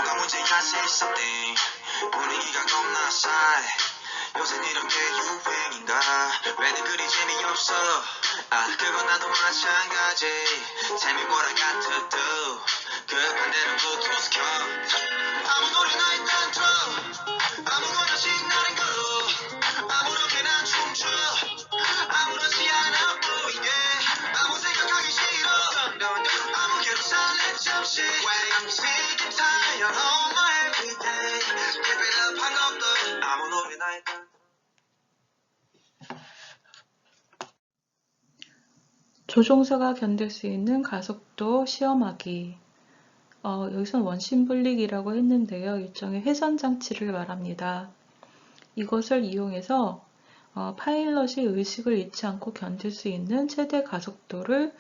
뭐가 문제야 say something. 분위기가 겁나 싸해. 요새 이런 게 유행인가. 왜들 그리 재미없어. 그건 나도 마찬가지. Tell me what I got to do. 그 반대로 블루투스 켜. 아무 노래나 일단 틀어. 아무거나 신나는 걸로. 아무렇게나 춤춰. 아무렇지 않아 보이게. 아무 생각하기 싫어. 아무 계산에 잠시. I'm sick and tired of my everyday. Keep it up 한 것도. 아무 노래나 일단. 조종사가 견딜 수 있는 가속도 시험하기. 여기서는 원심분리기라고 했는데요. 일종의 회전장치를 말합니다. 이것을 이용해서 파일럿이 의식을 잃지 않고 견딜 수 있는 최대 가속도를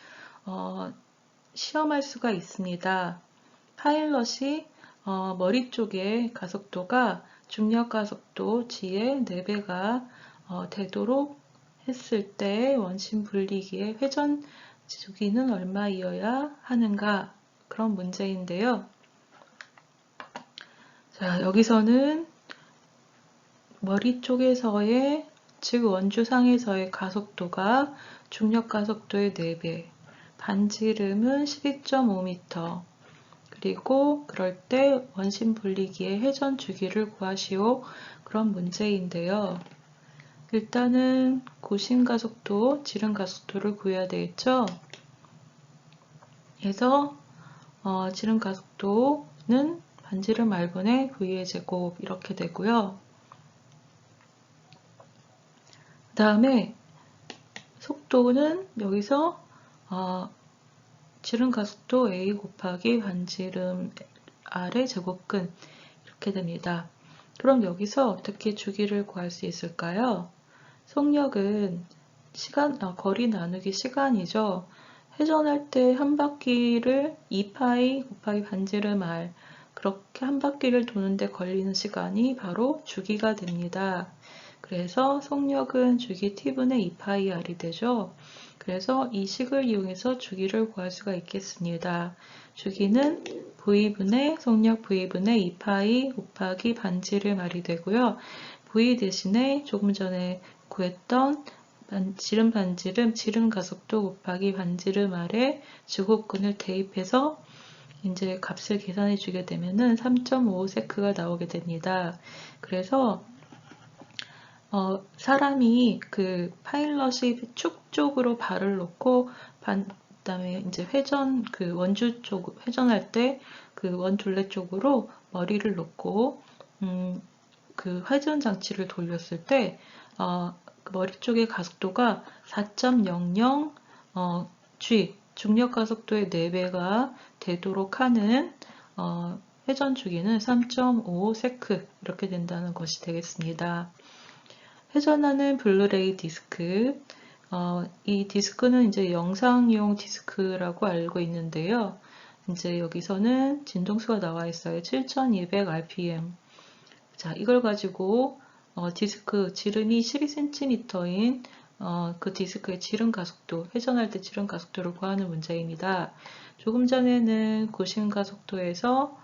시험할 수가 있습니다. 파일럿이 머리 쪽의 가속도가 중력 가속도 g의 4배가 되도록 했을 때 원심 분리기의 회전 주기는 얼마이어야 하는가, 그런 문제인데요. 자, 여기서는 머리 쪽에서의, 즉 원주상에서의 가속도가 중력 가속도의 4배, 반지름은 12.5m, 그리고 그럴 때 원심 분리기의 회전 주기를 구하시오, 그런 문제인데요. 일단은 고심 가속도, 지름 가속도를 구해야 되겠죠. 그래서 지름 가속도는 반지름 r분의 v의 제곱 이렇게 되고요. 그 다음에 속도는 여기서 지름 가속도 a 곱하기 반지름 r의 제곱근 이렇게 됩니다. 그럼 여기서 어떻게 주기를 구할 수 있을까요? 속력은 거리 나누기 시간이죠. 회전할 때 한 바퀴를 2파이 곱하기 반지름 r, 그렇게 한 바퀴를 도는데 걸리는 시간이 바로 주기가 됩니다. 그래서 속력은 주기 t분의 2파이 r이 되죠. 그래서 이 식을 이용해서 주기를 구할 수가 있겠습니다. 주기는 v분의 속력 v분의 2파이 곱하기 반지름 r이 되고요. v 대신에 조금 전에 구했던 지름 반지름, 지름 가속도 곱하기 반지름 r의 제곱근을 대입해서 이제 값을 계산해 주게 되면은 3.55세크가 나오게 됩니다. 그래서 사람이 그 파일럿이 축 쪽으로 발을 놓고 그다음에 이제 원주 쪽 회전할 때 그 원둘레 쪽으로 머리를 놓고 그 회전 장치를 돌렸을 때 그 머리 쪽의 가속도가 4.00 g, 중력 가속도의 4배가 되도록 하는 회전 주기는 3.55세크 이렇게 된다는 것이 되겠습니다. 회전하는 블루레이 디스크, 이 디스크는 이제 영상용 디스크라고 알고 있는데요. 이제 여기서는 진동수가 나와 있어요. 7200 rpm. 자, 이걸 가지고 디스크 지름이 12cm인 그 디스크의 지름 가속도, 회전할 때 지름 가속도를 구하는 문제입니다. 조금 전에는 고심 가속도에서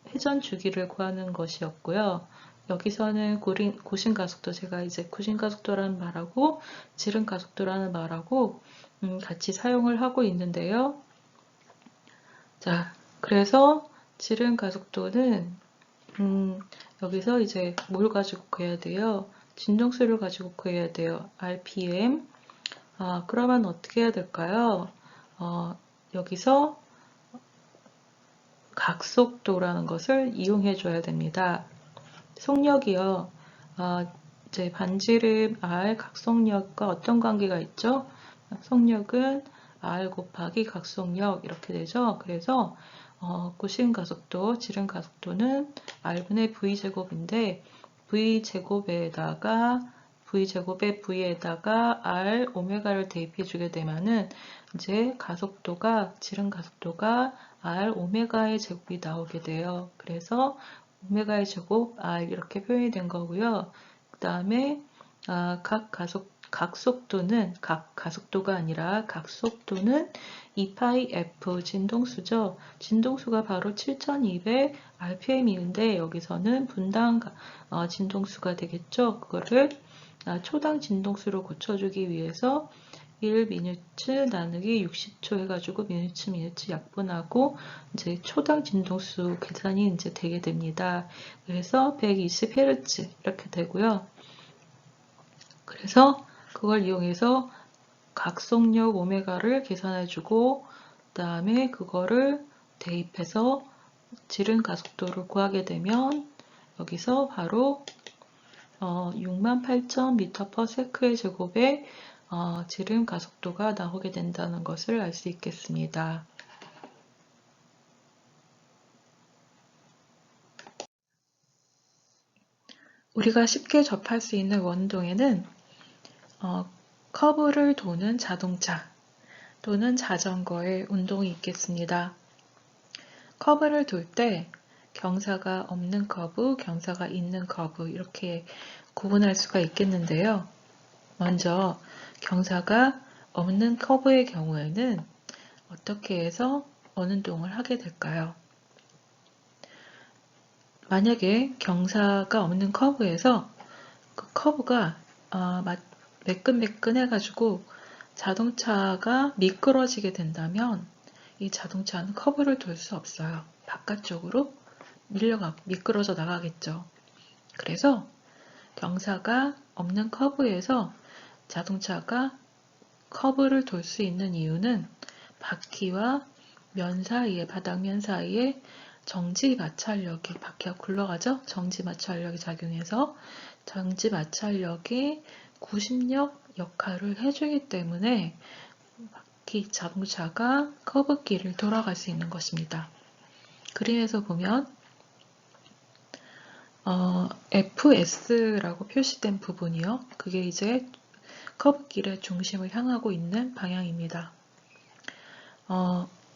회전 주기를 구하는 것이었고요. 여기서는 고심 가속도, 제가 이제 고심 가속도라는 말하고 지름 가속도라는 말하고 같이 사용을 하고 있는데요. 자, 그래서 지름 가속도는 여기서 이제 뭘 가지고 구해야 돼요? 진동수를 가지고 구해야 돼요. RPM. 그러면 어떻게 해야 될까요? 여기서 각속도라는 것을 이용해 줘야 됩니다. 속력이요. 이제 반지름 R 각속력과 어떤 관계가 있죠? 속력은 R 곱하기 각속력 이렇게 되죠. 그래서 고심 가속도, 지름 가속도는 R분의 V제곱인데 V제곱에다가 V제곱의 V에다가 R 오메가를 대입해 주게 되면은 이제 가속도가, 지름 가속도가 R 오메가의 제곱이 나오게 돼요. 그래서 오메가의 제곱 R 이렇게 표현이 된 거고요. 그 다음에 각속도는, 가속도가 아니라 각속도는 2파이 F 진동수죠. 진동수가 바로 7200 RPM인데 여기서는 분당 진동수가 되겠죠. 그거를 초당 진동수로 고쳐주기 위해서 1미니츠 나누기 60초 해가지고 미니츠 약분하고 이제 초당 진동수 계산이 이제 되게 됩니다. 그래서 120Hz 이렇게 되고요. 그래서 그걸 이용해서 각속력 오메가를 계산해주고 그 다음에 그거를 대입해서 지름 가속도를 구하게 되면 여기서 바로 68,000m/s의 제곱의 지름 가속도가 나오게 된다는 것을 알 수 있겠습니다. 우리가 쉽게 접할 수 있는 원동에는 커브를 도는 자동차 또는 자전거의 운동이 있겠습니다. 커브를 돌 때 경사가 없는 커브, 경사가 있는 커브 이렇게 구분할 수가 있겠는데요. 먼저 경사가 없는 커브의 경우에는 어떻게 해서 원운동을 하게 될까요? 만약에 경사가 없는 커브에서 그 커브가 매끈매끈해가지고 자동차가 미끄러지게 된다면 이 자동차는 커브를 돌 수 없어요. 바깥쪽으로 미끄러져 나가겠죠. 그래서 경사가 없는 커브에서 자동차가 커브를 돌 수 있는 이유는 바퀴와 면 사이에, 바닥면 사이에 정지 마찰력이, 바퀴가 굴러가죠? 정지 마찰력이 작용해서 정지 마찰력이 구심력 역할을 해주기 때문에 자동차가 커브길을 돌아갈 수 있는 것입니다. 그림에서 보면 FS라고 표시된 부분이요. 그게 이제 커브길의 중심을 향하고 있는 방향입니다.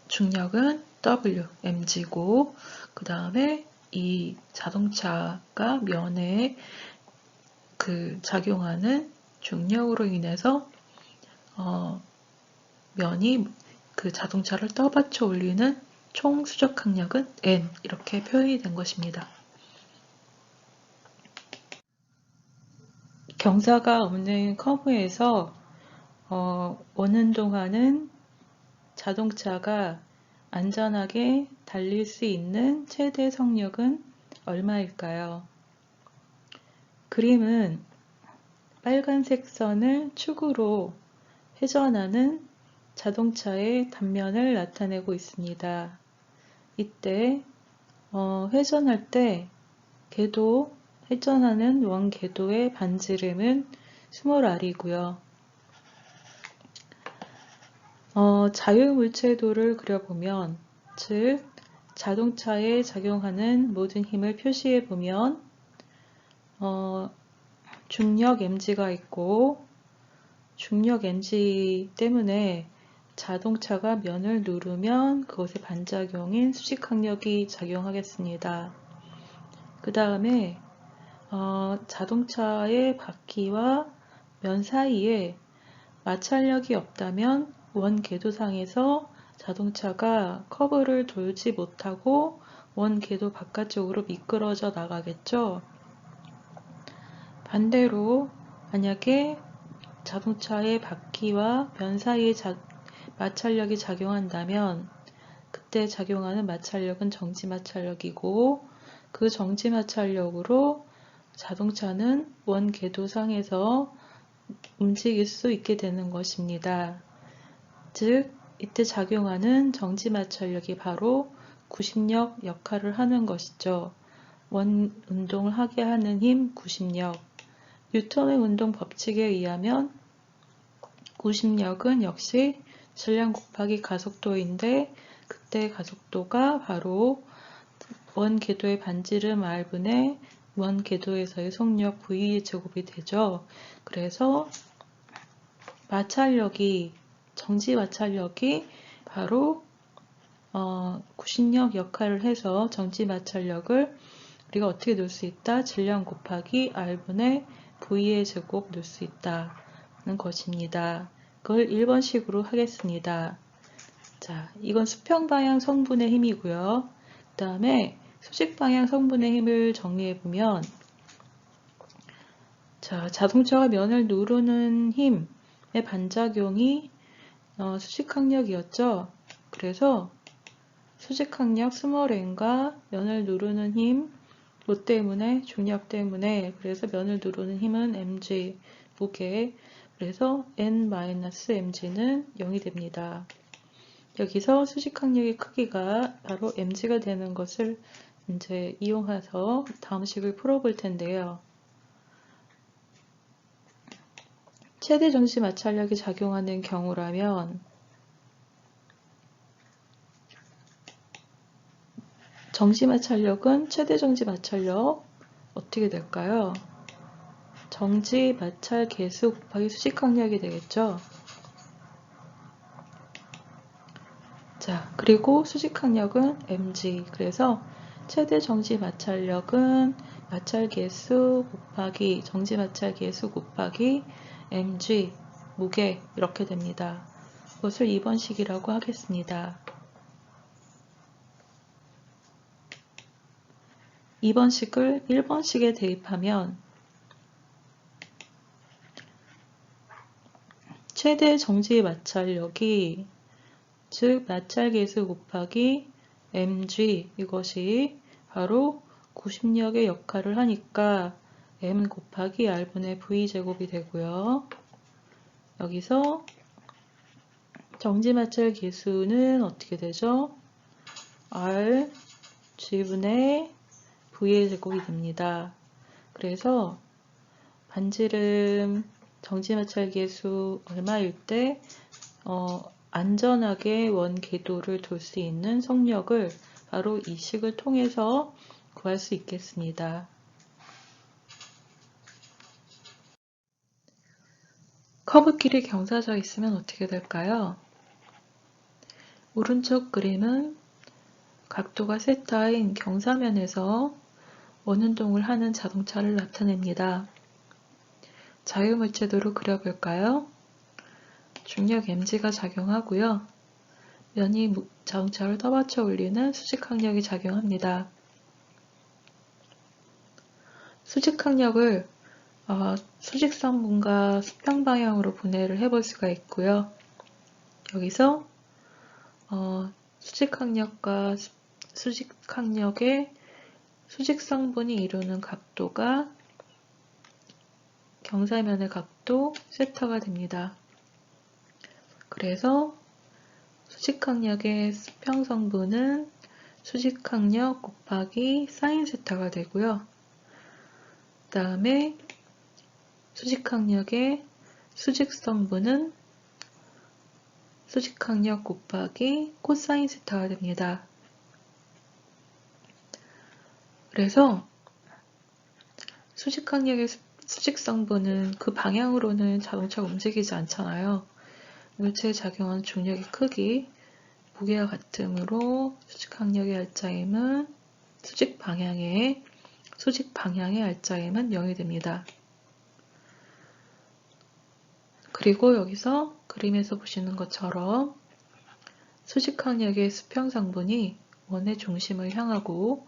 중력은 W, mg고 그 다음에 이 자동차가 면에 작용하는 중력으로 인해서 면이 그 자동차를 떠받쳐 올리는 총 수적 항력은 N 이렇게 표현이 된 것입니다. 경사가 없는 커브에서 원운동하는 자동차가 안전하게 달릴 수 있는 최대 속력은 얼마일까요? 그림은 빨간색 선을 축으로 회전하는 자동차의 단면을 나타내고 있습니다. 이때 회전할 때 회전하는 원 궤도의 반지름은 20R이고요. 자유물체도를 그려보면, 즉 자동차에 작용하는 모든 힘을 표시해 보면 중력 mg가 있고 중력 mg 때문에 자동차가 면을 누르면 그것의 반작용인 수직항력이 작용하겠습니다. 그 다음에 자동차의 바퀴와 면 사이에 마찰력이 없다면 원 궤도상에서 자동차가 커브를 돌지 못하고 원 궤도 바깥쪽으로 미끄러져 나가겠죠. 반대로 만약에 자동차의 바퀴와 면 사이에 마찰력이 작용한다면 그때 작용하는 마찰력은 정지 마찰력이고 그 정지 마찰력으로 자동차는 원 궤도상에서 움직일 수 있게 되는 것입니다. 즉 이때 작용하는 정지 마찰력이 바로 구심력 역할을 하는 것이죠. 원 운동을 하게 하는 힘 구심력. 뉴턴의 운동 법칙에 의하면 구심력은 역시 질량 곱하기 가속도인데 그때 가속도가 바로 원 궤도의 반지름 R분의 원 궤도에서의 속력 V의 제곱이 되죠. 그래서 정지 마찰력이 바로 구심력 역할을 해서 정지 마찰력을 우리가 어떻게 놓을 수 있다? 질량 곱하기 R분의 V의 제곱 놓을 수 있다는 것입니다. 그걸 1번식으로 하겠습니다. 자, 이건 수평 방향 성분의 힘이고요. 그 다음에 수직 방향 성분의 힘을 정리해 보면, 자, 자동차가 면을 누르는 힘의 반작용이 수직항력이었죠. 그래서 수직항력 스몰 n과 면을 누르는 힘, 로 때문에, 중력 때문에, 그래서 면을 누르는 힘은 mg, 무게, 그래서 n-mg는 0이 됩니다. 여기서 수직항력의 크기가 바로 mg가 되는 것을 이제 이용해서 다음 식을 풀어볼 텐데요. 최대 정지 마찰력이 작용하는 경우라면 정지 마찰력은 최대 정지 마찰력 어떻게 될까요? 정지 마찰 계수 곱하기 수직항력이 되겠죠. 자, 그리고 수직항력은 mg. 그래서 최대 정지 마찰력은 마찰 계수 곱하기 정지 마찰 계수 곱하기 mg 무게 이렇게 됩니다. 그것을 2번식이라고 하겠습니다. 2번식을 1번식에 대입하면 최대 정지 마찰력이 즉 마찰 계수 곱하기 mg 이것이 바로 구심력의 역할을 하니까 m 곱하기 r분의 v 제곱이 되고요. 여기서 정지 마찰 계수는 어떻게 되죠? r g분의 v의 제곱이 됩니다. 그래서 반지름 정지 마찰 계수 얼마일 때 안전하게 원 궤도를 돌 수 있는 속력을 바로 이 식을 통해서 구할 수 있겠습니다. 커브길이 경사져 있으면 어떻게 될까요? 오른쪽 그림은 각도가 세타인 경사면에서 원운동을 하는 자동차를 나타냅니다. 자유물체도로 그려볼까요? 중력 mg가 작용하고요. 면이 자동차를 떠받쳐 올리는 수직항력이 작용합니다. 수직항력을 수직성분과 수평 방향으로 분해를 해볼 수가 있고요. 여기서 수직항력과 수직항력의 수직성분이 이루는 각도가 경사면의 각도 세타가 됩니다. 그래서 수직항력의 수평성분은 수직항력 곱하기 사인 세타가 되고요. 그 다음에 수직항력의 수직성분은 수직항력 곱하기 코사인 세타가 됩니다. 그래서 수직항력의 수직성분은 그 방향으로는 자동차가 움직이지 않잖아요. 물체에 작용하는 중력의 크기, 무게와 같으므로 수직항력의 알짜임은 수직 방향의 알짜임은 0이 됩니다. 그리고 여기서 그림에서 보시는 것처럼 수직항력의 수평성분이 원의 중심을 향하고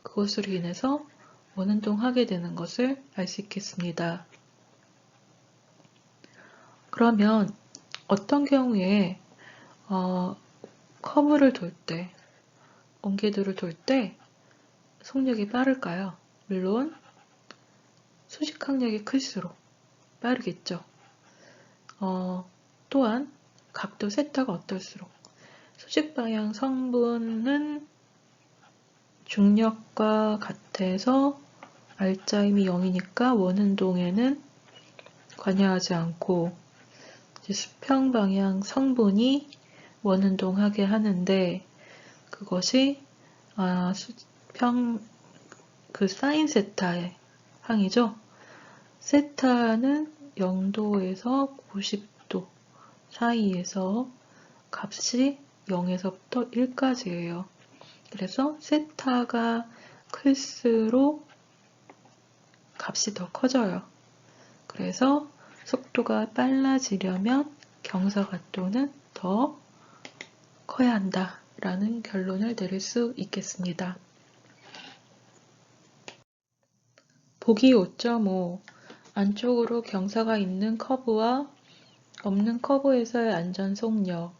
그것으로 인해서 원운동하게 되는 것을 알 수 있겠습니다. 그러면 어떤 경우에 커브를 돌 때, 원궤도를 돌 때 속력이 빠를까요? 물론 수직항력이 클수록 빠르겠죠. 또한 각도 세타가 어떨수록 수직방향 성분은 중력과 같아서 알짜임이 0이니까 원운동에는 관여하지 않고 수평방향 성분이 원운동하게 하는데 그것이 그 사인 세타의 항이죠. 세타는 0도에서 90도 사이에서 값이 0에서부터 1까지예요. 그래서 세타가 클수록 값이 더 커져요. 그래서 속도가 빨라지려면 경사각도는 더 커야 한다 라는 결론을 내릴 수 있겠습니다. 보기 5.5 안쪽으로 경사가 있는 커브와 없는 커브에서의 안전 속력.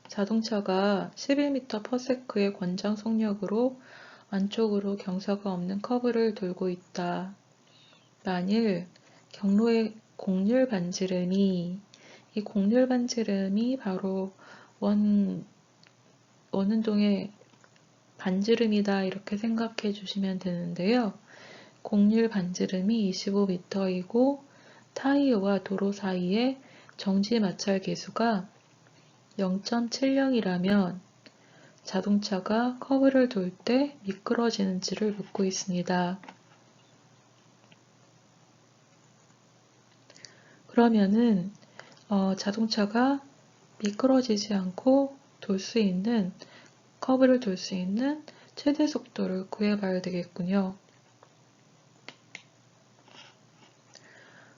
자동차가 11m/s의 권장 속력으로 안쪽으로 경사가 없는 커브를 돌고 있다. 만일 경로에 곡률 반지름이, 이 곡률 반지름이 바로 원운동의 반지름이다 이렇게 생각해 주시면 되는데요. 곡률 반지름이 25m이고 타이어와 도로 사이의 정지 마찰 계수가 0.70이라면 자동차가 커브를 돌 때 미끄러지는지를 묻고 있습니다. 그러면은 자동차가 미끄러지지 않고 커브를 돌 수 있는 최대 속도를 구해봐야 되겠군요.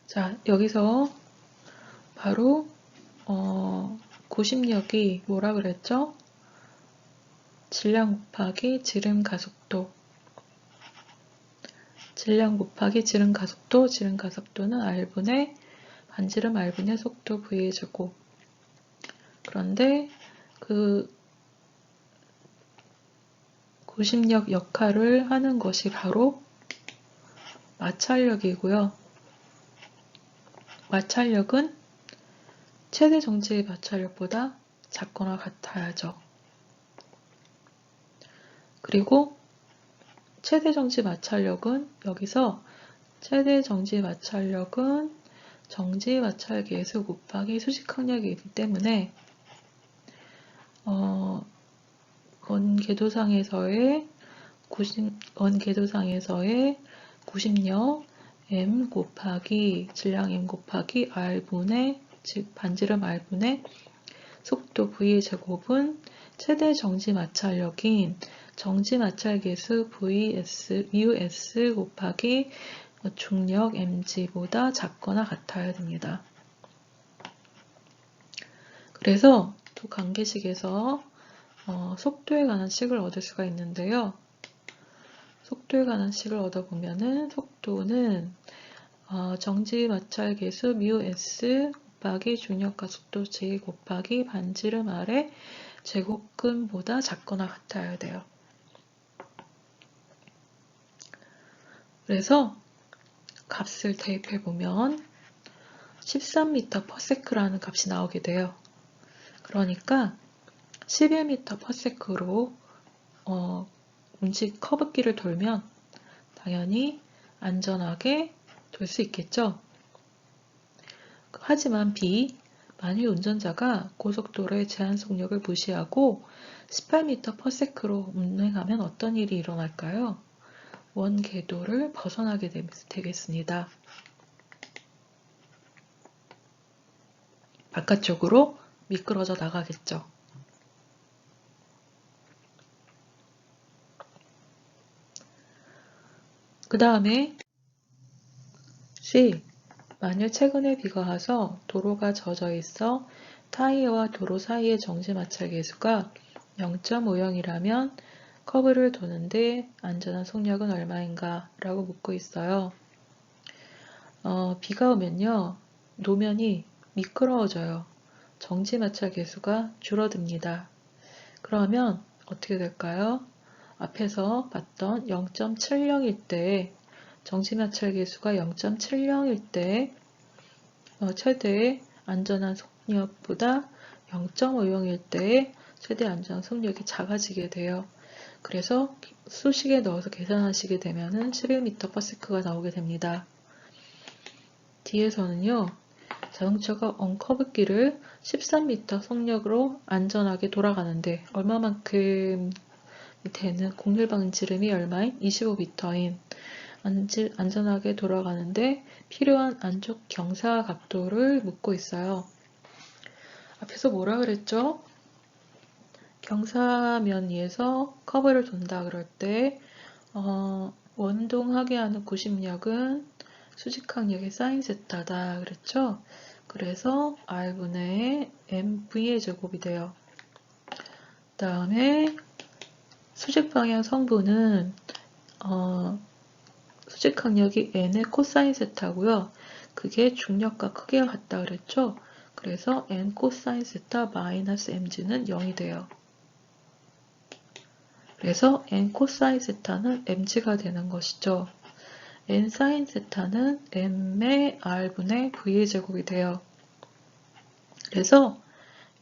자, 여기서 바로 구심력이 뭐라 그랬죠? 질량 곱하기 지름 가속도. 질량 곱하기 지름 가속도, 지름 가속도는 R분의 반지름 R분의 속도 V의 제곱. 그런데 그 구심력 역할을 하는 것이 바로 마찰력이고요. 마찰력은 최대 정지의 마찰력보다 작거나 같아야죠. 그리고 최대 정지 마찰력은 여기서 최대 정지 마찰력은 정지 마찰 계수 곱하기 수직항력이기 때문에 원궤도상에서의 구심력 m 곱하기 질량 m 곱하기 r분의 즉 반지름 r분의 속도 v의 제곱은 최대 정지 마찰력인 정지 마찰 계수 vs 곱하기 중력 mg보다 작거나 같아야 됩니다. 그래서 두 관계식에서 속도에 관한 식을 얻을 수가 있는데요. 속도에 관한 식을 얻어보면은 속도는 정지 마찰 계수 s 곱하기 중력 가속도 j 곱하기 반지름 r의 제곱근보다 작거나 같아야 돼요. 그래서 값을 대입해보면 13m/s라는 값이 나오게 돼요. 그러니까 11m/s로 커브길을 돌면 당연히 안전하게 돌 수 있겠죠. 하지만 만일 운전자가 고속도로의 제한 속력을 무시하고 18m/s로 운행하면 어떤 일이 일어날까요? 원궤도를 벗어나게 되겠습니다. 바깥쪽으로 미끄러져 나가겠죠. 그 다음에 C. 만일 최근에 비가 와서 도로가 젖어 있어 타이어와 도로 사이의 정지 마찰 계수가 0.50이라면 커브를 도는데 안전한 속력은 얼마인가? 라고 묻고 있어요. 비가 오면요. 노면이 미끄러워져요. 정지 마찰 계수가 줄어듭니다. 그러면 어떻게 될까요? 앞에서 봤던 0.70일 때 정지 마찰 계수가 0.70일 때 최대 안전한 속력보다 0.50일 때 최대 안전한 속력이 작아지게 돼요. 그래서 수식에 넣어서 계산하시게 되면 11m/s가 나오게 됩니다. 뒤에서는요. 자동차가 언커브길을 13m 속력으로 안전하게 돌아가는데 얼마만큼 밑에는 곡률 방지름이 얼마인 25m인 안전하게 돌아가는데 필요한 안쪽 경사 각도를 묻고 있어요. 앞에서 뭐라 그랬죠? 경사면 위에서 커브를 돈다 그럴 때 원동하게 하는 구심력은 수직항력의 사인 세타다 그랬죠? 그래서 R분의 MV의 제곱이 돼요. 다음에 수직 방향 성분은 수직 강력이 n의 코사인 세타고요. 그게 중력과 크기가 같다 그랬죠? 그래서 n 코사인 세타 마이너스 mg는 0이 돼요. 그래서 n 코사인 세타는 mg가 되는 것이죠. n 사인 세타는 m의 r분의 v의 제곱이 돼요. 그래서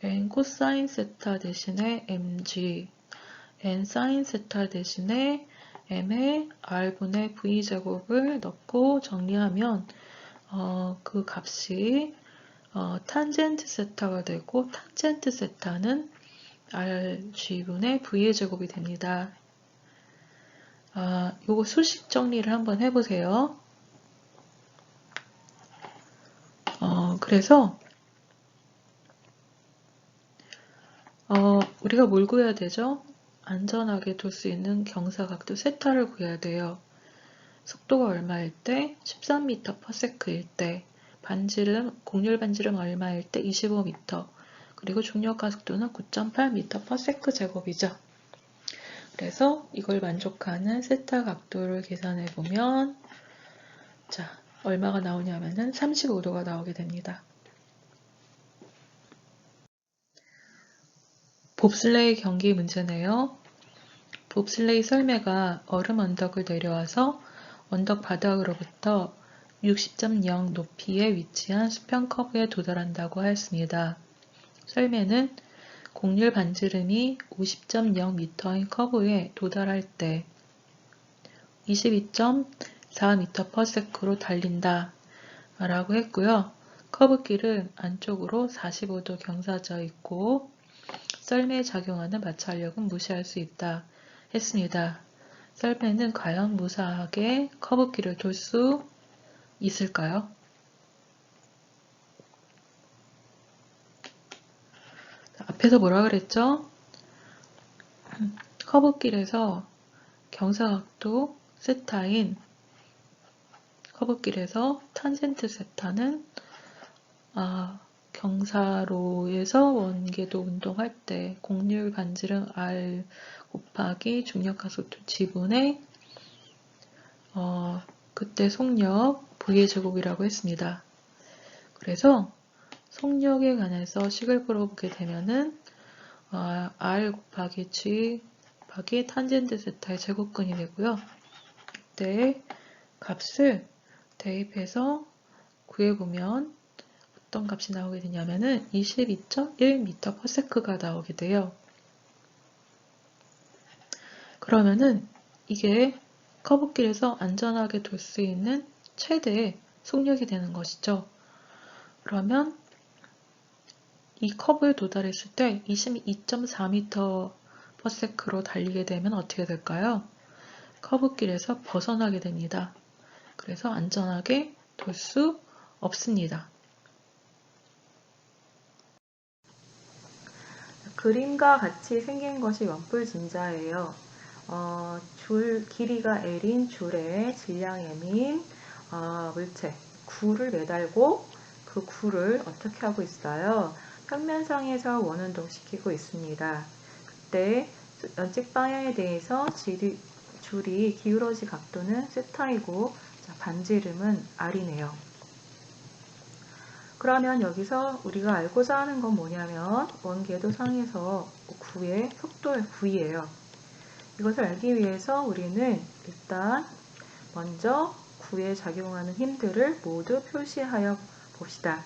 n 코사인 세타 대신에 mg, n 사인 세타 대신에 m의 r분의 v제곱을 넣고 정리하면 그 값이 탄젠트 세타가 되고 탄젠트 세타는 rg분의 v의 제곱이 됩니다. 요거 수식 정리를 한번 해보세요. 그래서 우리가 뭘 구해야 되죠? 안전하게 둘 수 있는 경사각도 세타를 구해야 돼요. 속도가 얼마일 때? 13m/s일 때, 곡률 반지름 얼마일 때? 25m. 그리고 중력가 속도는 9.8m/s 제곱이죠. 그래서 이걸 만족하는 세타 각도를 계산해 보면 자, 얼마가 나오냐면은 35도가 나오게 됩니다. 봅슬레이 경기 문제네요. 봅슬레이 썰매가 얼음 언덕을 내려와서 언덕 바닥으로부터 60.0 높이에 위치한 수평 커브에 도달한다고 하였습니다. 썰매는 곡률 반지름이 50.0m인 커브에 도달할 때 22.4m/s로 달린다 라고 했고요. 커브길은 안쪽으로 45도 경사져 있고 썰매에 작용하는 마찰력은 무시할 수 있다 했습니다. 썰매는 과연 무사하게 커브길을 돌 수 있을까요? 앞에서 뭐라 그랬죠? 커브길에서 경사각도 세타인 커브길에서 탄젠트 세타는 경사로에서 원궤도 운동할 때 곡률 반지름 R 곱하기 중력가 속도 G분의 그때 속력 V의 제곱이라고 했습니다. 그래서 속력에 관해서 식을 풀어보게 되면은 R 곱하기 G 곱하기 탄젠트 세타의 제곱근이 되고요. 이때 값을 대입해서 구해보면 어떤 값이 나오게 되냐면은 22.1m/s가 나오게 돼요. 그러면은 이게 커브길에서 안전하게 돌 수 있는 최대의 속력이 되는 것이죠. 그러면 이 커브에 도달했을 때 22.4m/s로 달리게 되면 어떻게 될까요? 커브길에서 벗어나게 됩니다. 그래서 안전하게 돌 수 없습니다. 그림과 같이 생긴 것이 원뿔진자예요. 줄 길이가 L인 줄에 질량 M인 물체 구를 매달고 그 구를 어떻게 하고 있어요? 평면상에서 원운동시키고 있습니다. 그때 연직 방향에 대해서 줄이 기울어진 각도는 세타이고 반지름은 R이네요. 그러면 여기서 우리가 알고자 하는 건 뭐냐면 원궤도 상에서 구의 속도의 V예요. 이것을 알기 위해서 우리는 일단 먼저 구에 작용하는 힘들을 모두 표시하여 봅시다.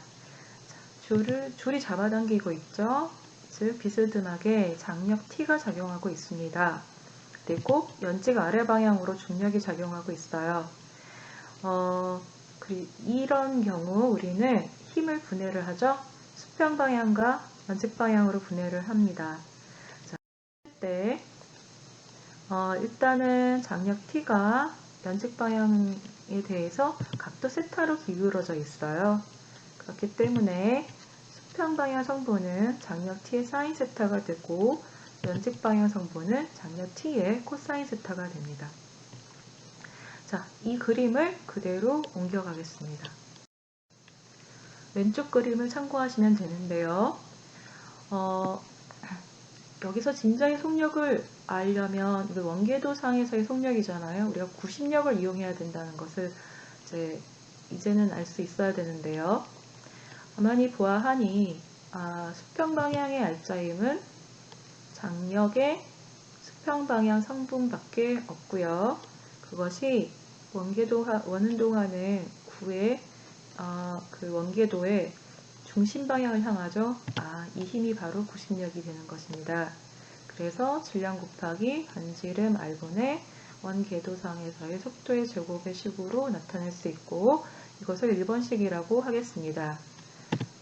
줄이 잡아당기고 있죠. 즉 비스듬하게 장력 T가 작용하고 있습니다. 그리고 연직 아래 방향으로 중력이 작용하고 있어요. 이런 경우 우리는 힘을 분해를 하죠. 수평 방향과 연직 방향으로 분해를 합니다. 자, 때 일단은 장력 T가 연직 방향에 대해서 각도 세타로 기울어져 있어요. 그렇기 때문에 수평 방향 성분은 장력 T의 사인 세타가 되고 연직 방향 성분은 장력 T의 코사인 세타가 됩니다. 자, 이 그림을 그대로 옮겨가겠습니다. 왼쪽 그림을 참고하시면 되는데요. 여기서 진자의 속력을 알려면 우리 원궤도상에서의 속력이잖아요. 우리가 구심력을 이용해야 된다는 것을 이제는 알 수 있어야 되는데요. 가만히 보아하니 수평 방향의 알짜임은 장력의 수평 방향 성분밖에 없고요. 그것이 원운동하는 구의 그 원궤도의 중심 방향을 향하죠. 이 힘이 바로 구심력이 되는 것입니다. 그래서 질량 곱하기 반지름 R분의 원궤도상에서의 속도의 제곱의 식으로 나타낼 수 있고, 이것을 1번식이라고 하겠습니다.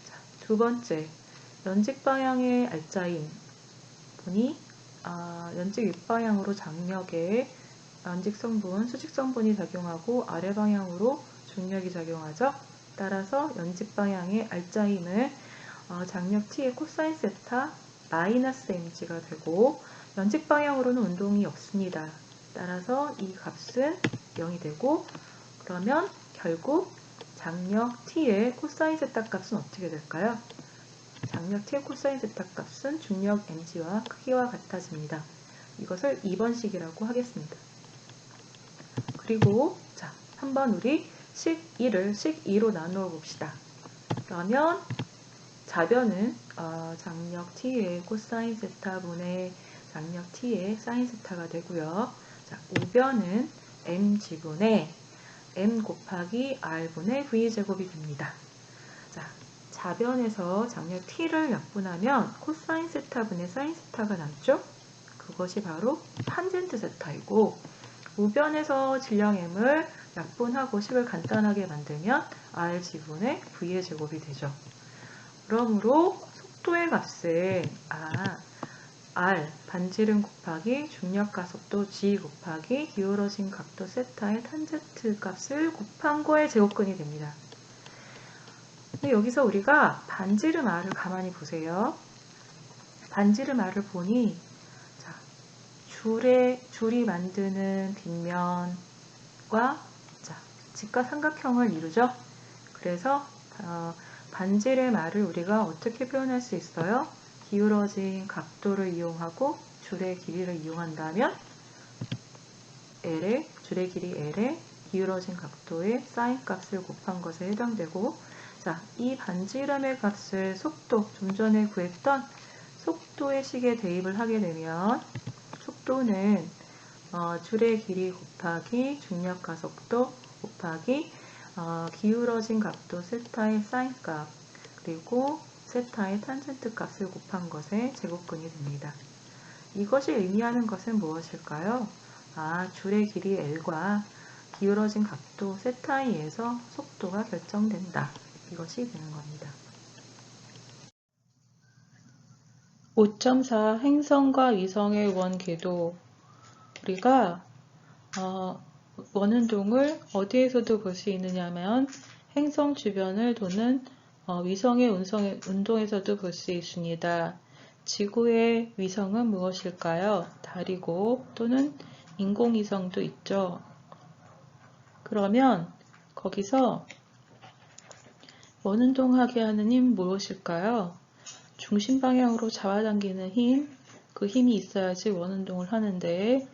자, 두 번째, 연직 방향의 알짜임 보니 연직 윗방향으로 장력에 연직 성분, 수직 성분이 작용하고 아래 방향으로 중력이 작용하죠. 따라서 연직 방향의 알짜임은 장력 t의 코사인 세타 마이너스 mg가 되고, 연직 방향으로는 운동이 없습니다. 따라서 이 값은 0이 되고, 그러면 결국 장력 t의 코사인 세타 값은 어떻게 될까요? 장력 t의 코사인 세타 값은 중력 mg와 크기와 같아집니다. 이것을 2번식이라고 하겠습니다. 그리고 자, 한번 우리 식 1을 식 2로 나누어 봅시다. 그러면 좌변은 장력 t의 코사인 세타분의 장력 t의 사인 세타가 되고요. 자, 우변은 mg분의 m 곱하기 r분의 v제곱이 됩니다. 자, 좌변에서 장력 t를 약분하면 코사인 세타분의 사인 세타가 남죠? 그것이 바로 탄젠트 세타이고, 우변에서 질량 m을 약분하고 식을 간단하게 만들면 rg분의 v의 제곱이 되죠. 그러므로 속도의 값은 r 반지름 곱하기 중력 가속도 g 곱하기 기울어진 각도 세타의 탄젠트 값을 곱한 거의 제곱근이 됩니다. 근데 여기서 우리가 반지름 r을 가만히 보세요. 반지름 r을 보니 줄이 만드는 빗면과 직각삼각형을 이루죠. 그래서 반지름 r을 우리가 어떻게 표현할 수 있어요? 기울어진 각도를 이용하고 줄의 길이를 이용한다면 줄의 길이 L에 기울어진 각도의 사인 값을 곱한 것에 해당되고, 자, 이 반지름의 값을 속도, 좀 전에 구했던 속도의 식에 대입을 하게 되면 속도는 줄의 길이 곱하기 중력 가속도 곱하기 기울어진 각도 세타의 사인 값 그리고 세타의 탄젠트 값을 곱한 것의 제곱근이 됩니다. 이것이 의미하는 것은 무엇일까요? 줄의 길이 L과 기울어진 각도 세타에 의해서 속도가 결정된다. 이것이 되는 겁니다. 5.4 행성과 위성의 원궤도. 우리가 원운동을 어디에서도 볼 수 있느냐 하면 행성 주변을 도는 위성의 운동에서도 볼 수 있습니다. 지구의 위성은 무엇일까요? 달이고 또는 인공위성도 있죠. 그러면 거기서 원운동하게 하는 힘 무엇일까요? 중심 방향으로 잡아당기는 힘, 그 힘이 있어야지 원운동을 하는데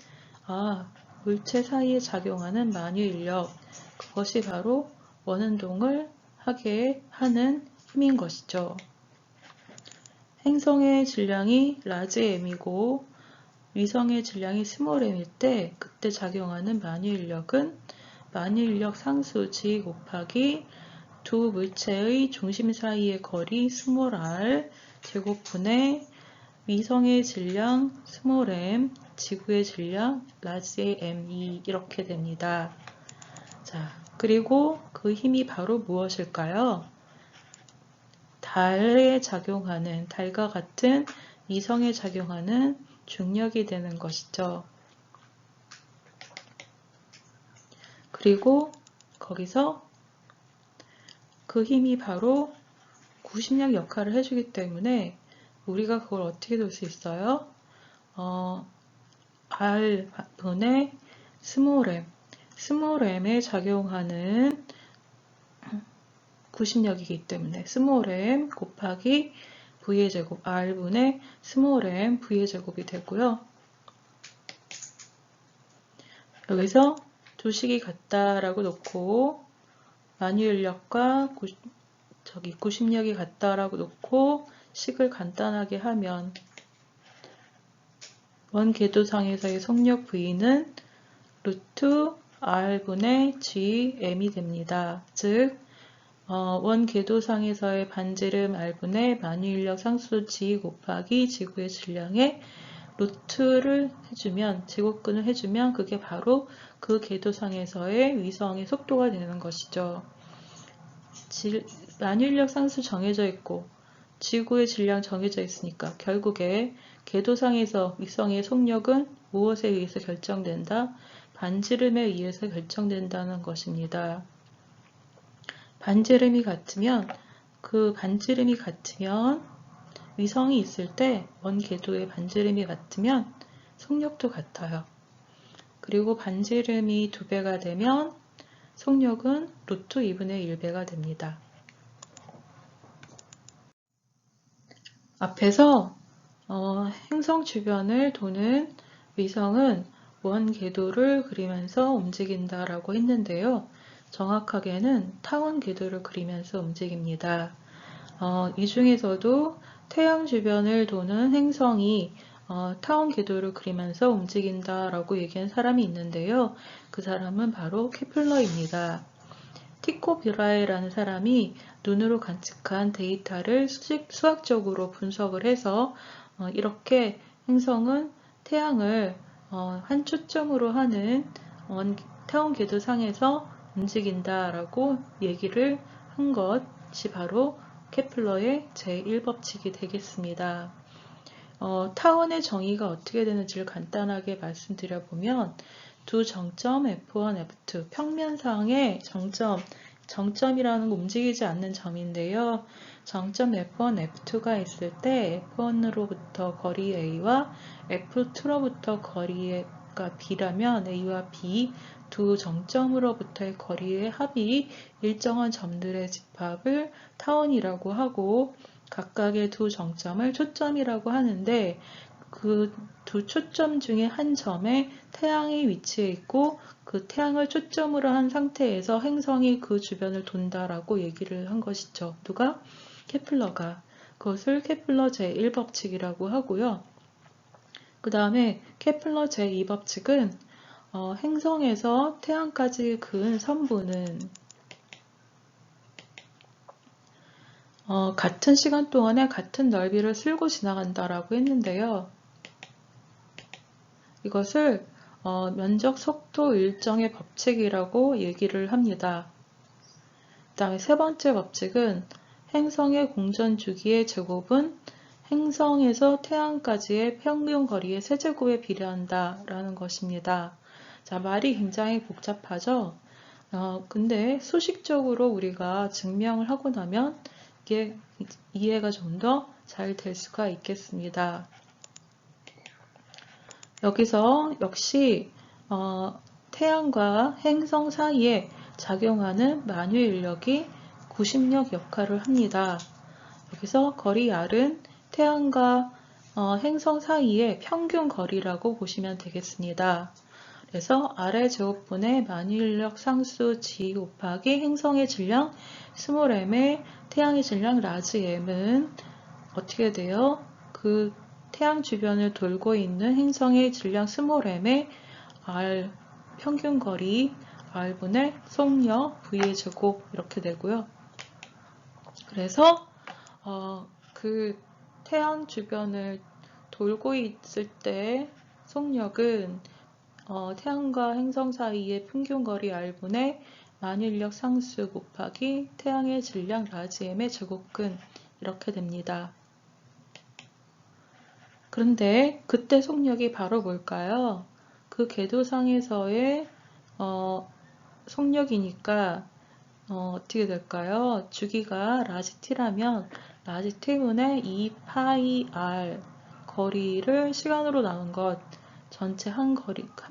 물체 사이에 작용하는 만유인력, 그것이 바로 원운동을 하게 하는 힘인 것이죠. 행성의 질량이 라지 m이고 위성의 질량이 스몰 m일 때 그때 작용하는 만유인력은 만유인력 상수 g 곱하기 두 물체의 중심 사이의 거리 스몰 r 제곱분의 위성의 질량 스몰 m, 지구의 질량 라지 m 이렇게 됩니다. 자, 그리고 그 힘이 바로 무엇일까요? 달에 작용하는, 달과 같은 위성에 작용하는 중력이 되는 것이죠. 그리고 거기서 그 힘이 바로 구심력 역할을 해주기 때문에 우리가 그걸 어떻게 볼 수 있어요? R분의 스몰 m에 작용하는 구심력이기 때문에 스몰 m 곱하기 V의 제곱 R분의 스몰 m V의 제곱이 되고요. 여기서 두 식이 같다라고 놓고 만유인력과 구심력이 같다라고 놓고 식을 간단하게 하면 원 궤도상에서의 속력 V는 루트 R분의 GM이 됩니다. 즉, 원 궤도상에서의 반지름 R분의 만유인력 상수 G 곱하기 지구의 질량의 루트를 해주면, 제곱근을 해주면 그게 바로 그 궤도상에서의 위성의 속도가 되는 것이죠. 만유인력 상수 정해져 있고 지구의 질량 정해져 있으니까 결국에 궤도상에서 위성의 속력은 무엇에 의해서 결정된다? 반지름에 의해서 결정된다는 것입니다. 반지름이 같으면 위성이 있을 때 원 궤도의 반지름이 같으면 속력도 같아요. 그리고 반지름이 2배가 되면 속력은 루트 2분의 1배가 됩니다. 앞에서 행성 주변을 도는 위성은 원 궤도를 그리면서 움직인다라고 했는데요. 정확하게는 타원 궤도를 그리면서 움직입니다. 이 중에서도 태양 주변을 도는 행성이 타원 궤도를 그리면서 움직인다라고 얘기한 사람이 있는데요. 그 사람은 바로 케플러입니다. 티코 비라에라는 사람이 눈으로 관측한 데이터를 수학적으로 분석을 해서 이렇게 행성은 태양을 한 초점으로 하는 타원 궤도상에서 움직인다라고 얘기를 한 것이 바로 케플러의 제1법칙이 되겠습니다. 타원의 정의가 어떻게 되는지를 간단하게 말씀드려보면 두 정점 F1, F2, 평면상의 정점이라는 건 움직이지 않는 점인데요. 정점 F1, F2가 있을 때 F1으로부터 거리 A와 F2로부터 거리가 B라면 A와 B 두 정점으로부터의 거리의 합이 일정한 점들의 집합을 타원이라고 하고 각각의 두 정점을 초점이라고 하는데 그 두 초점 중에 한 점에 태양이 위치해 있고 그 태양을 초점으로 한 상태에서 행성이 그 주변을 돈다라고 얘기를 한 것이죠. 누가? 케플러가. 그것을 케플러 제1법칙이라고 하고요. 그 다음에 케플러 제2법칙은 행성에서 태양까지 그은 선분은 같은 시간 동안에 같은 넓이를 쓸고 지나간다라고 했는데요. 이것을 면적 속도 일정의 법칙이라고 얘기를 합니다. 그 다음에 세 번째 법칙은 행성의 공전 주기의 제곱은 행성에서 태양까지의 평균 거리의 세제곱에 비례한다 라는 것입니다. 자, 말이 굉장히 복잡하죠? 근데 수식적으로 우리가 증명을 하고 나면 이게 이해가 좀 더 잘 될 수가 있겠습니다. 여기서 역시 태양과 행성 사이에 작용하는 만유 인력이 구심력 역할을 합니다. 여기서 거리 R은 태양과 행성 사이의 평균 거리라고 보시면 되겠습니다. 그래서 R의 제곱분의 만유 인력 상수 G 곱하기 행성의 질량 스몰 m의 태양의 질량 라지 m은 어떻게 돼요? 그 태양 주변을 돌고 있는 행성의 질량 스몰 m의 R 평균 거리 R분의 속력 V의 제곱 이렇게 되고요. 그래서 그 태양 주변을 돌고 있을 때 속력은 태양과 행성 사이의 평균 거리 R분의 만유인력 상수 곱하기 태양의 질량 라지 m의 제곱근 이렇게 됩니다. 그런데 그때 속력이 바로 뭘까요? 그 궤도상에서의 속력이니까 어떻게 될까요? 주기가 라지 t라면 라지 t분의 2파이 r 거리를 시간으로 나눈 것 전체 한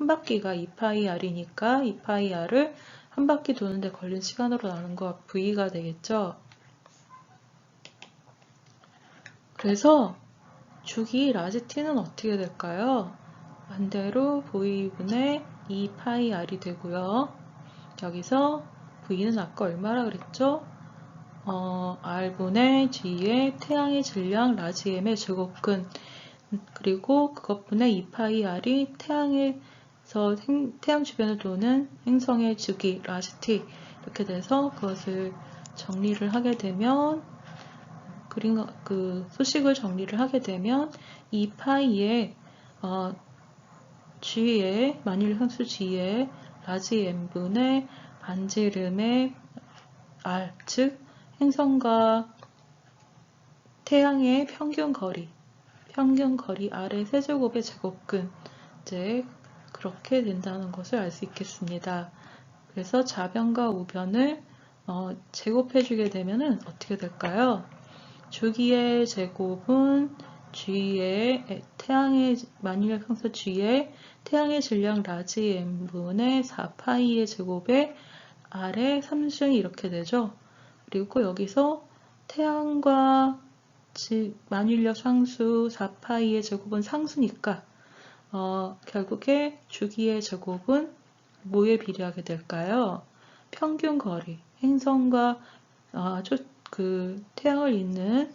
바퀴가 2파이 r이니까 2파이 r을 한 바퀴 도는데 걸린 시간으로 나눈 것 v가 되겠죠. 그래서 주기 라지 t는 어떻게 될까요? 반대로 V분의 2파이 R이 되고요. 여기서 V는 아까 얼마라 그랬죠? R분의 G의 태양의 질량 라지 M의 제곱근, 그리고 그것분의 2파이 R이 태양 주변을 도는 행성의 주기 라지 T, 이렇게 돼서 그것을 정리를 하게 되면, 그 소식을 정리를 하게 되면 2파이의 G의 만일 상수 G의 라지 M분의 반지름의 R, 즉 행성과 태양의 평균 거리 R의 세제곱의 제곱근, 이제 그렇게 된다는 것을 알 수 있겠습니다. 그래서 좌변과 우변을 제곱해주게 되면은 어떻게 될까요? 주기의 제곱은 G의 태양의 만일 상수 G의 태양의 질량 라지 M분의 4파이의 제곱에 R의 3승이 이렇게 되죠. 그리고 여기서 태양과 만유인력 상수 4파이의 제곱은 상수니까 결국에 주기의 제곱은 뭐에 비례하게 될까요? 평균 거리, 행성과 태양을 잇는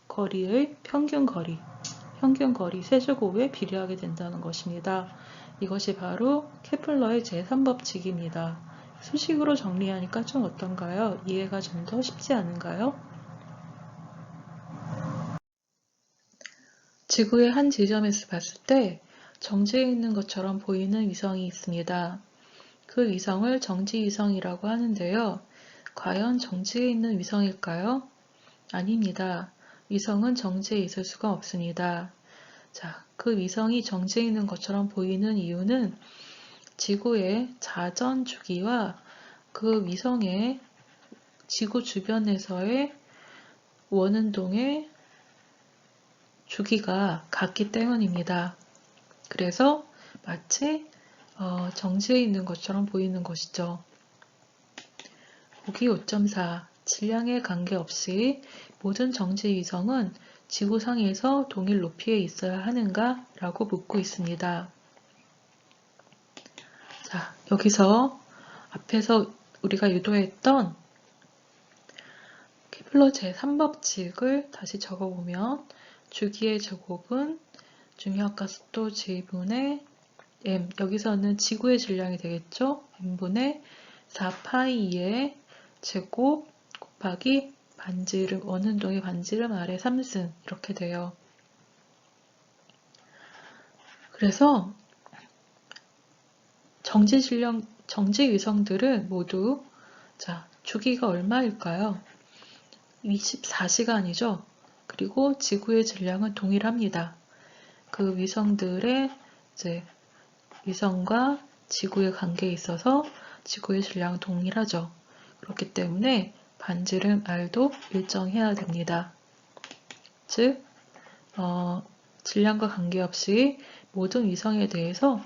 거리의 평균 거리 세제곱에 비례하게 된다는 것입니다. 이것이 바로 케플러의 제3법칙입니다. 수식으로 정리하니까 좀 어떤가요? 이해가 좀 더 쉽지 않은가요? 지구의 한 지점에서 봤을 때 정지해 있는 것처럼 보이는 위성이 있습니다. 그 위성을 정지위성이라고 하는데요. 과연 정지해 있는 위성일까요? 아닙니다. 위성은 정지해 있을 수가 없습니다. 자, 그 위성이 정지해 있는 것처럼 보이는 이유는 지구의 자전 주기와 그 위성의 지구 주변에서의 원운동의 주기가 같기 때문입니다. 그래서 마치 정지해 있는 것처럼 보이는 것이죠. 보기 5.4 질량에 관계없이 모든 정지 위성은 지구상에서 동일 높이에 있어야 하는가? 라고 묻고 있습니다. 자, 여기서 앞에서 우리가 유도했던 케플러 제3법칙을 다시 적어보면 주기의 제곱은 중력과 속도 G분의 M, 여기서는 지구의 질량이 되겠죠? M분의 4파이의 제곱 곱하기 반지름, 원운동의 반지름 R의 3승, 이렇게 돼요. 그래서 정지 위성들은 모두 주기가 얼마일까요? 24시간이죠. 그리고 지구의 질량은 동일합니다. 그 위성들의 위성과 지구의 관계에 있어서 지구의 질량은 동일하죠. 그렇기 때문에 반지름 R도 일정해야 됩니다. 즉, 질량과 관계없이 모든 위성에 대해서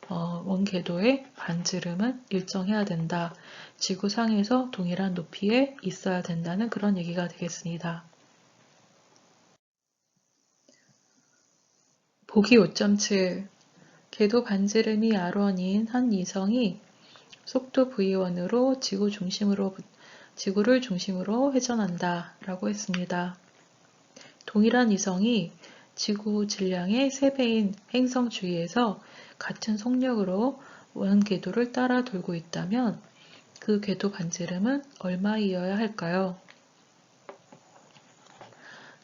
원궤도의 반지름은 일정해야 된다. 지구상에서 동일한 높이에 있어야 된다는 그런 얘기가 되겠습니다. 보기 5.7 궤도 반지름이 R1인 한 위성이 속도 V1으로 지구를 중심으로 회전한다 라고 했습니다. 동일한 위성이 지구 질량의 3배인 행성 주위에서 같은 속력으로 원궤도를 따라 돌고 있다면 그 궤도 반지름은 얼마이어야 할까요?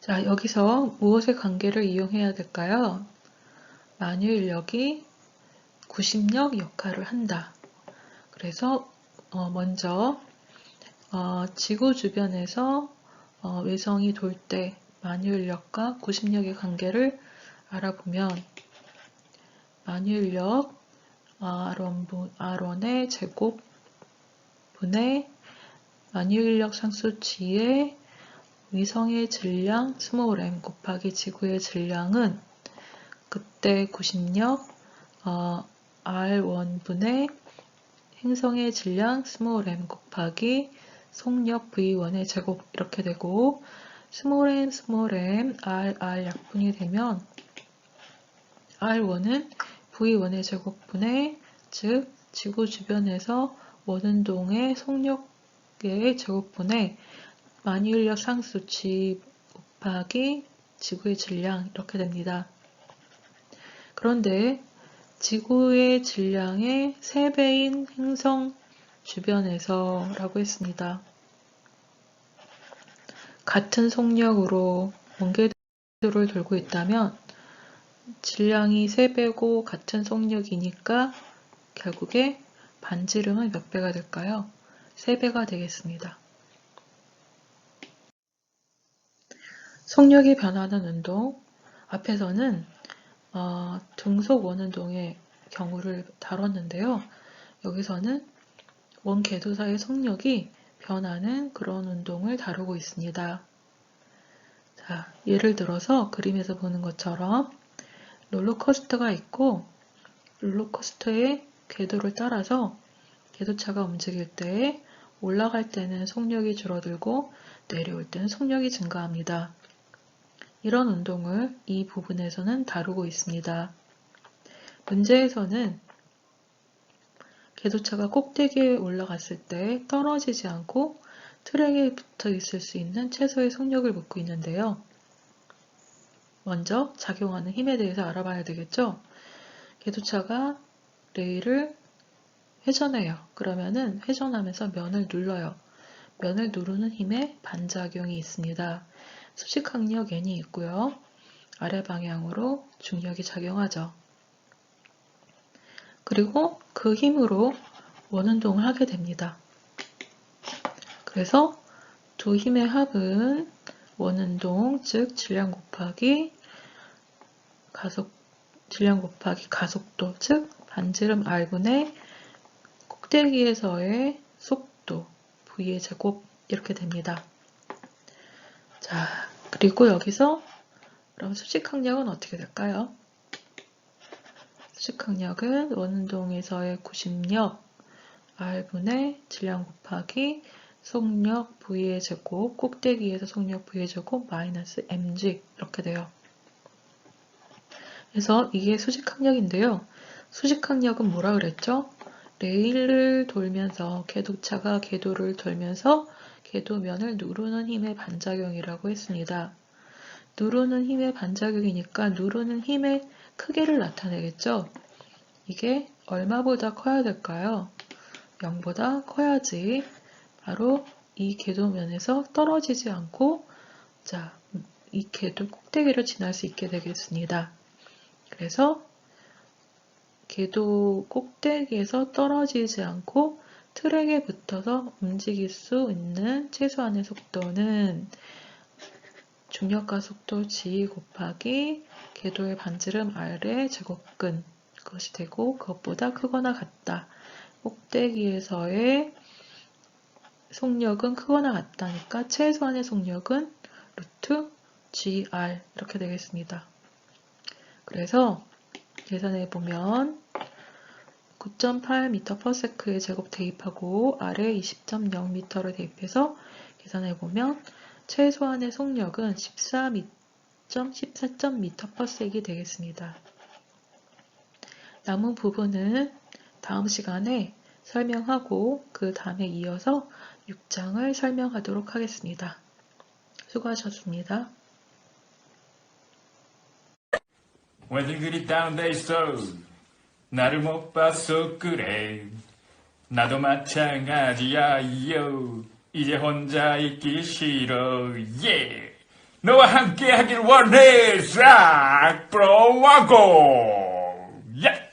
자, 여기서 무엇의 관계를 이용해야 될까요? 만유인력이 구심력 역할을 한다. 그래서 먼저 지구 주변에서 외성이 돌 때 만유인력과 구심력의 관계를 알아보면 만유인력 R1의 제곱 분의 만유인력 상수 G의 위성의 질량 스몰 m 곱하기 지구의 질량은 그때 구심력 R1분의 행성의 질량 스몰 m 곱하기 속력 V1의 제곱 이렇게 되고 m r 약분이 되면 R1은 V1의 제곱분의 즉 지구 주변에서 원운동의 속력의 제곱분의 만유인력 상수 G 곱하기 지구의 질량 이렇게 됩니다. 그런데 지구의 질량의 3배인 행성 주변에서 라고 했습니다. 같은 속력으로 원궤도를 돌고 있다면 질량이 3배고 같은 속력이니까 결국에 반지름은 몇 배가 될까요? 3배가 되겠습니다. 속력이 변하는 운동, 앞에서는 등속 원운동의 경우를 다뤘는데요. 여기서는 원궤도사의 속력이 변하는 그런 운동을 다루고 있습니다. 자, 예를 들어서 그림에서 보는 것처럼 롤러코스터가 있고 롤러코스터의 궤도를 따라서 궤도차가 움직일 때 올라갈 때는 속력이 줄어들고 내려올 때는 속력이 증가합니다. 이런 운동을 이 부분에서는 다루고 있습니다. 문제에서는 궤도차가 꼭대기에 올라갔을 때 떨어지지 않고 트랙에 붙어 있을 수 있는 최소의 속력을 묻고 있는데요. 먼저 작용하는 힘에 대해서 알아봐야 되겠죠? 궤도차가 레일을 회전해요. 그러면은 회전하면서 면을 눌러요. 면을 누르는 힘에 반작용이 있습니다. 수직항력 N이 있고요. 아래 방향으로 중력이 작용하죠. 그리고 그 힘으로 원운동을 하게 됩니다. 그래서 두 힘의 합은 원운동, 즉 질량 곱하기 가속도, 즉 반지름 R분의 꼭대기에서의 속도, V의 제곱 이렇게 됩니다. 자, 그리고 여기서 그럼 수직항력은 어떻게 될까요? 수직항력은 원운동에서의 구심력 R분의 질량 곱하기 속력 V의 제곱, 꼭대기에서 속력 V의 제곱 마이너스 mg 이렇게 돼요. 그래서 이게 수직항력인데요. 수직항력은 뭐라 그랬죠? 레일을 돌면서 궤도차가 궤도를 돌면서 궤도면을 누르는 힘의 반작용이라고 했습니다. 누르는 힘의 반작용이니까 누르는 힘의 크기를 나타내겠죠? 이게 얼마보다 커야 될까요? 0보다 커야지 바로 이 궤도면에서 떨어지지 않고 이 궤도 꼭대기를 지날 수 있게 되겠습니다. 그래서 궤도 꼭대기에서 떨어지지 않고 트랙에 붙어서 움직일 수 있는 최소한의 속도는 중력과 속도 G 곱하기 궤도의 반지름 R의 제곱근 그것이 되고 그것보다 크거나 같다. 꼭대기에서의 속력은 크거나 같다니까 최소한의 속력은 루트 GR 이렇게 되겠습니다. 그래서 계산해 보면 9.8m/s의 제곱 대입하고 아래 20.0m를 대입해서 계산해 보면 최소한의 속력은 14.m/s이 되겠습니다. 남은 부분은 다음 시간에 설명하고 그 다음에 이어서 6장을 설명하도록 하겠습니다. 수고하셨습니다. 왜들 그리 다운돼 있어? 나를 못 봐서 그래. 나도 마찬가지야, 요. 이제 혼자 있기 싫어, 예. 너와 함께 하길 원해, 싹, 프로와고, 야!